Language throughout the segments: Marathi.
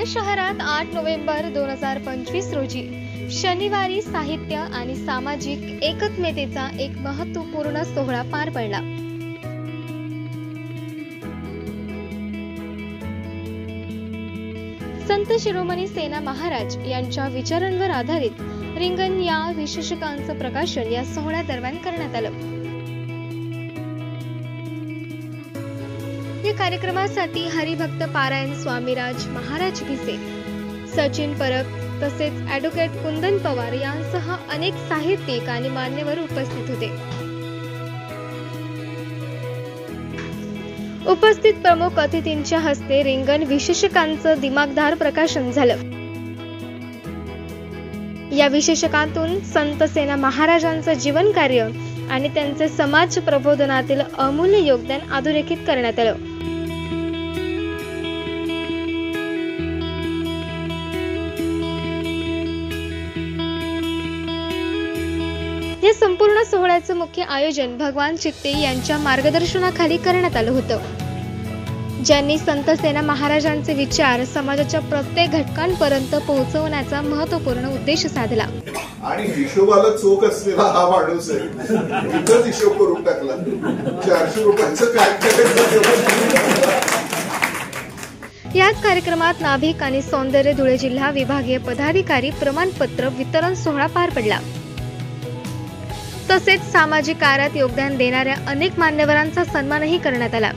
धुळे शहरात 8 नोव्हेंबर 2025 रोजी शनिवारी साहित्य आणि सामाजिक एकत्मतेचा एक महत्त्वपूर्ण सोहळा पार पडला। संत शिरोमणी सेना महाराज यांच्या विचारांवर आधारित रिंगण या विशेषकांचं प्रकाशन या सोहळ्यादरम्यान करण्यात आलं। या कार्यक्रमासाठी हरिभक्त पारायण स्वामीराज महाराज भिसे, सचिन परब तसेच ॲडव्होकेट कुंदन पवार यांसह अनेक साहित्यिक आणि मान्यवर उपस्थित होते। उपस्थित प्रमुख अतिथींच्या हस्ते रिंगण विशेषकांचं दिमागदार प्रकाशन झालं। या विशेषकातून संत सेना महाराजांचं जीवन कार्य आणि त्यांचे समाज प्रबोधनातील अमूल्य योगदान अधोरेखित करण्यात आलं। या संपूर्ण सोहळ्याचं मुख्य आयोजन भगवान चित्ते यांच्या मार्गदर्शनाखाली करण्यात आलं होतं, ज्यांनी संत सेना महाराजांचे विचार समाजाच्या प्रत्येक घटकांपर्यंत पोहोचवण्याचा महत्त्वपूर्ण उद्देश साधला। आणि हिशोबाला चोख असलेला हा माणूस आहे, इथंच हिशोब करून टाकला। 400 रुपयांचं काय याच कार्यक्रमात नाभिक आणि सौंदर्य धुळे जिल्हा विभागीय पदाधिकारी प्रमाणपत्र वितरण सोहळा पार पडला। तसेच सामाजिक कार्यात योगदान देणाऱ्या अनेक मान्यवरांचा सन्मानही करण्यात आला।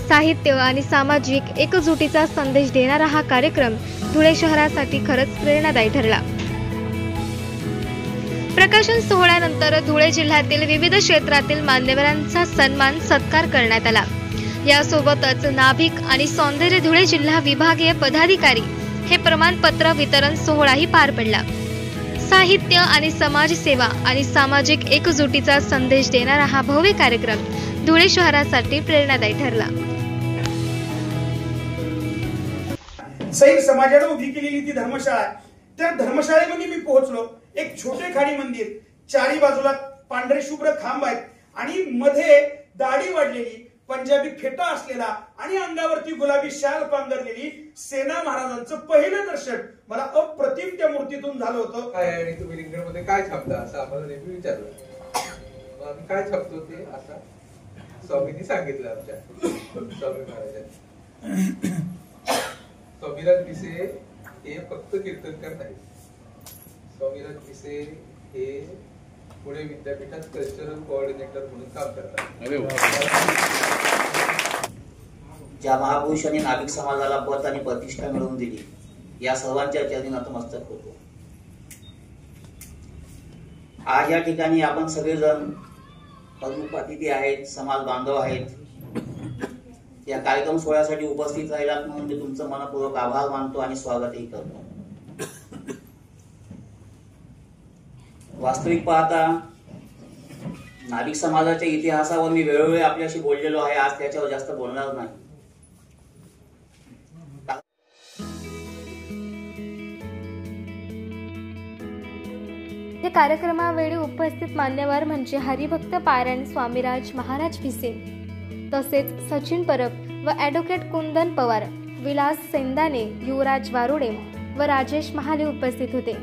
साहित्य आणि सामाजिक एकजुटीचा संदेश देणारा हा कार्यक्रम धुळे शहरासाठी खरंच प्रेरणादायी ठरला। प्रकाशन सोहळ्यानंतर धुळे जिल्ह्यातील विविध क्षेत्रातील मान्यवरांचा सन्मान सत्कार करण्यात आला। यासोबतच नाभिक आणि सौंदर्य धुळे जिल्हा विभागीय पदाधिकारी हे प्रमाणपत्र वितरण सोहळाही पार पडला। साहित्य आणि समाजसेवा आणि सामाजिक एकजुटीचा संदेश देणारा हा भव्य कार्यक्रम धुळे शहरासाठी प्रेरणादायी ठरला। सैनिक समाजाने उभी केलेली ती धर्मशाळा, त्या धर्मशाळेमध्ये मी पोहोचलो। एक छोटे खाडी मंदिर, चारी बाजूला पांढरे शुभ्र खांब आहेत आणि मध्ये दाढी वाढलेली, पंजाबी फेटा असलेला आणि अंगावरती गुलाबी शाल पांघरलेली सेना महाराजांचं पहिलं दर्शन मला अप्रतिम त्या मूर्तीतून झालं होतं। आणि तुम्ही रिंगणमध्ये काय छापता असं आम्हाला नेहमी विचारलं। आम्ही काय छापतो ते आता स्वामींनी सांगितलं आमच्या स्वामी महाराजांनी। स्वामीराज भिसे हे फक्त कीर्तनकार नाही, स्वामीराज भिसे हे पुणे विद्यापीठात कल्चरल कोऑर्डिनेटर म्हणून काम करतात। ज्या महापुरुषांनी नाभिक समाजाला पत आणि प्रतिष्ठा मिळवून दिली, या सर्वांच्या चरणी नतमस्तक होतो। आज या ठिकाणी आपण सगळेजण प्रमुख अतिथी आहेत, समाज बांधव आहेत, या कार्यक्रम सोहळ्यासाठी उपस्थित राहिलात म्हणून मी तुमचं मनपूर्वक आभार मानतो आणि स्वागतही करतो। वास्तविक पाहता नाभिक समाजाच्या इतिहासावर मी वेळोवेळी आपल्याशी बोललेलो आहे, आज त्याच्यावर जास्त बोलणार नाही। या कार्यक्रमावेळी उपस्थित मान्यवर म्हणजे हरिभक्त पारायण स्वामीराज महाराज भिसे, तसेच सचिन परब व ॲडव्होकेट कुंदन पवार, विलास सेंदाने, युवराज वारुडे व राजेश महाले उपस्थित होते।